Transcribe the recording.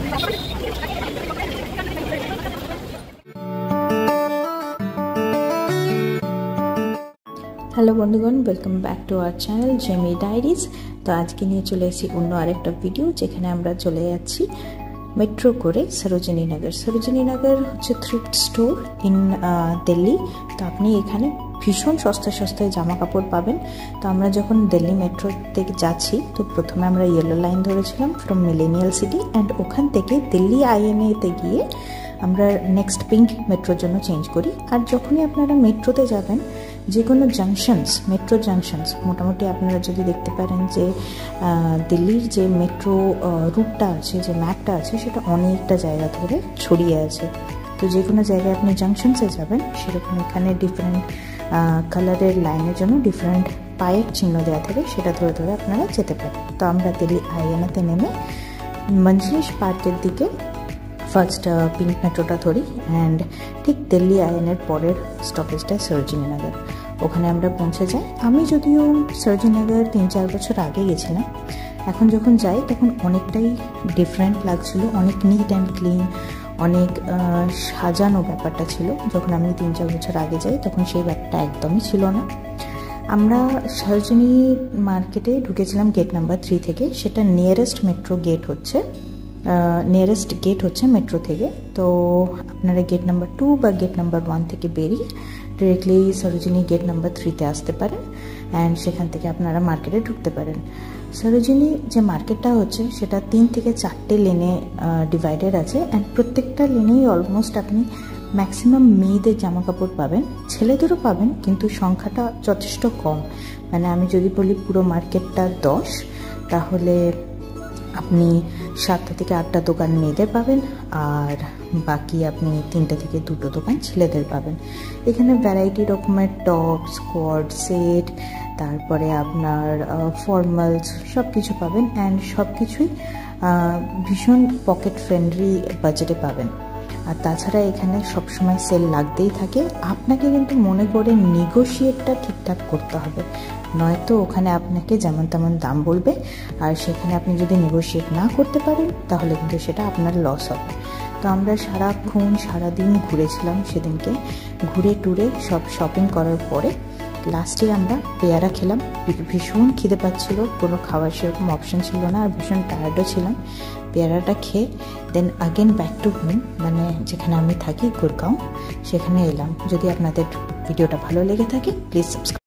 Hello বন্ধুগণ, welcome back to our channel Jamie diaries. তো আজকে নিয়ে চলে এসেছি অন্য আরেকটা ভিডিও, যেখানে আমরা চলে যাচ্ছি মেট্রো করে সরোজিনী নগর। সরোজিনী নগর হচ্ছে থ্রিফ্ট স্টোর ইন দিল্লি। তো আপনি এখানে ভীষণ সস্তায় জামা কাপড় পাবেন। তো আমরা যখন দিল্লি মেট্রো থেকে যাচ্ছি, তো প্রথমে আমরা ইয়েলো লাইন ধরেছিলাম ফ্রম মিলেনিয়াল সিটি, অ্যান্ড ওখান থেকে দিল্লি আইএনএতে গিয়ে আমরা নেক্সট পিঙ্ক মেট্রোর জন্য চেঞ্জ করি। আর যখনই আপনারা মেট্রোতে যাবেন, যে কোনো জাংশনস, মেট্রো জাংশনস মোটামুটি আপনারা যদি দেখতে পারেন যে দিল্লির যে মেট্রো রুটটা আছে, যে ম্যাপটা আছে, সেটা অনেকটা জায়গা ধরে ছড়িয়ে আছে। তো যে কোনো জায়গায় আপনি জাংশনসে যাবেন, সেরকম এখানে ডিফারেন্ট কালারের লাইনের জন্য ডিফারেন্ট পায়ের চিহ্ন দেওয়া থাকে, সেটা ধরে ধরে আপনারা যেতে পারেন। তো আমরা দিল্লি আইএনএতে নেমে মজলিস পার্কের দিকে ফার্স্ট পিঙ্ক মেট্রোটা ধরি, অ্যান্ড ঠিক দিল্লি আইএনএর পরের স্টপেজটা সরোজিনী নগর। ওখানে আমরা পৌঁছে যাই। আমি যদিও সরোজিনী নগর 3-4 বছর আগে গেছিলাম, এখন যখন যাই তখন অনেকটাই ডিফারেন্ট লাগছিল, অনেক নিট অ্যান্ড ক্লিন, অনেক সাজানো ব্যাপারটা ছিল। যখন আমি 3-4 বছর আগে যাই তখন সেই ব্যাপারটা একদমই ছিল না। আমরা সরোজিনী মার্কেটে ঢুকেছিলাম গেট নাম্বার 3 থেকে। সেটা নিয়ারেস্ট মেট্রো গেট হচ্ছে, নিয়ারেস্ট গেট হচ্ছে মেট্রো থেকে। তো আপনারা গেট নাম্বার 2 বা গেট নাম্বার 1 থেকে বেরিয়ে ডিরেক্টলি সরোজিনী গেট নাম্বার 3-তে আসতে পারেন, অ্যান্ড সেখান থেকে আপনারা মার্কেটে ঢুকতে পারেন। সরোজিনী যে মার্কেটটা হচ্ছে, সেটা 3 থেকে 4টে লেনে ডিভাইডেড আছে, অ্যান্ড প্রত্যেকটা লেনেই অলমোস্ট আপনি ম্যাক্সিমাম মেয়েদের জামা কাপড় পাবেন, ছেলেদেরও পাবেন, কিন্তু সংখ্যাটা যথেষ্ট কম। মানে আমি যদি বলি পুরো মার্কেটটা 10, তাহলে আপনি 7টা থেকে 8টা দোকান মেয়েদের পাবেন, আর বাকি আপনি 3টে থেকে 2টো দোকান ছেলেদের পাবেন। এখানে ভ্যারাইটি রকমের টপ, স্কোয়াড, সেট, তারপরে আপনার ফর্মালস সব কিছু পাবেন, অ্যান্ড সব কিছুই ভীষণ পকেট ফ্রেন্ডলি বাজেটে পাবেন। আর তাছাড়া এখানে সবসময় সেল লাগতেই থাকে। আপনাকে কিন্তু মনে করে নেগোশিয়েটটা ঠিকঠাক করতে হবে, নয়তো ওখানে আপনাকে যেমন তেমন দাম বলবে, আর সেখানে আপনি যদি নেগোশিয়েট না করতে পারেন তাহলে কিন্তু সেটা আপনার লস হবে। তো আমরা সারাদিন ঘুরেছিলাম সেদিনকে। ঘুরে টুরে সব শপিং করার পরে লাস্টে আমরা পেয়ারা খেলাম। ভীষণ খিদে পাচ্ছিল, কোনো খাওয়ার সেরকম অপশন ছিল না, আর ভীষণ টায়ার্ডও ছিলাম। পেয়ারাটা খেয়ে দেন আগেন ব্যাক টু হোম, মানে যেখানে আমি থাকি গুরগাঁও, সেখানে এলাম। যদি আপনাদের ভিডিওটা ভালো লেগে থাকে প্লিজ সাবস্ক্রাইব।